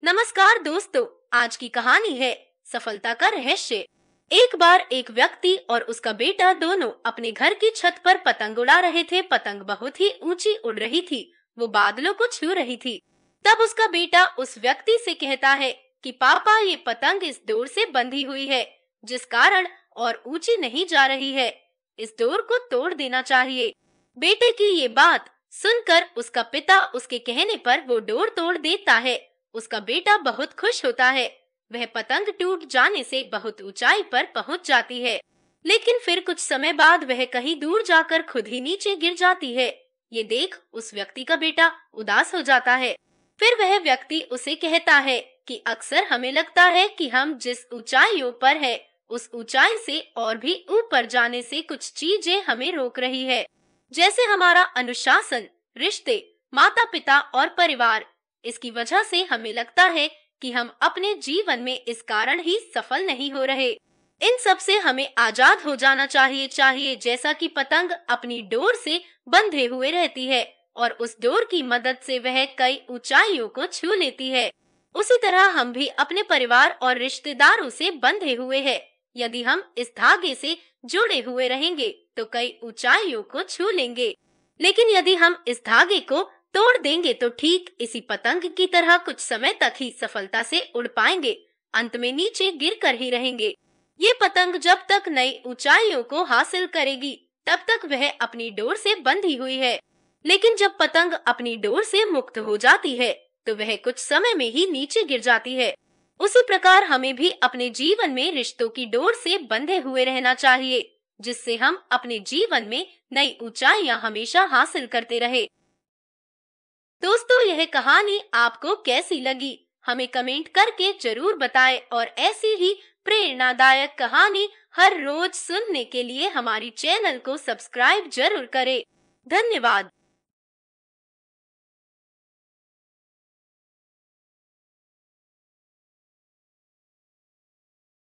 नमस्कार दोस्तों, आज की कहानी है सफलता का रहस्य। एक बार एक व्यक्ति और उसका बेटा दोनों अपने घर की छत पर पतंग उड़ा रहे थे। पतंग बहुत ही ऊंची उड़ रही थी, वो बादलों को छू रही थी। तब उसका बेटा उस व्यक्ति से कहता है कि पापा, ये पतंग इस डोर से बंधी हुई है, जिस कारण और ऊंची नहीं जा रही है। इस डोर को तोड़ देना चाहिए। बेटे की ये बात सुनकर उसका पिता उसके कहने पर वो डोर तोड़ देता है। उसका बेटा बहुत खुश होता है। वह पतंग टूट जाने से बहुत ऊंचाई पर पहुंच जाती है, लेकिन फिर कुछ समय बाद वह कहीं दूर जाकर खुद ही नीचे गिर जाती है। ये देख उस व्यक्ति का बेटा उदास हो जाता है। फिर वह व्यक्ति उसे कहता है कि अक्सर हमें लगता है कि हम जिस ऊंचाइयों पर है, उस ऊंचाई से और भी ऊपर जाने से कुछ चीजें हमें रोक रही है, जैसे हमारा अनुशासन, रिश्ते, माता पिता और परिवार। इसकी वजह से हमें लगता है कि हम अपने जीवन में इस कारण ही सफल नहीं हो रहे। इन सब से हमें आजाद हो जाना चाहिए जैसा कि पतंग अपनी डोर से बंधे हुए रहती है और उस डोर की मदद से वह कई ऊंचाइयों को छू लेती है। उसी तरह हम भी अपने परिवार और रिश्तेदारों से बंधे हुए हैं। यदि हम इस धागे से जुड़े हुए रहेंगे तो कई ऊंचाइयों को छू लेंगे, लेकिन यदि हम इस धागे को तोड़ देंगे तो ठीक इसी पतंग की तरह कुछ समय तक ही सफलता से उड़ पाएंगे, अंत में नीचे गिर कर ही रहेंगे। ये पतंग जब तक नई ऊंचाइयों को हासिल करेगी तब तक वह अपनी डोर से बंधी हुई है, लेकिन जब पतंग अपनी डोर से मुक्त हो जाती है तो वह कुछ समय में ही नीचे गिर जाती है। उसी प्रकार हमें भी अपने जीवन में रिश्तों की डोर से बंधे हुए रहना चाहिए, जिससे हम अपने जीवन में नई ऊंचाइयां हमेशा हासिल करते रहे। दोस्तों, यह कहानी आपको कैसी लगी हमें कमेंट करके जरूर बताएं और ऐसी ही प्रेरणादायक कहानी हर रोज सुनने के लिए हमारी चैनल को सब्सक्राइब जरूर करें। धन्यवाद।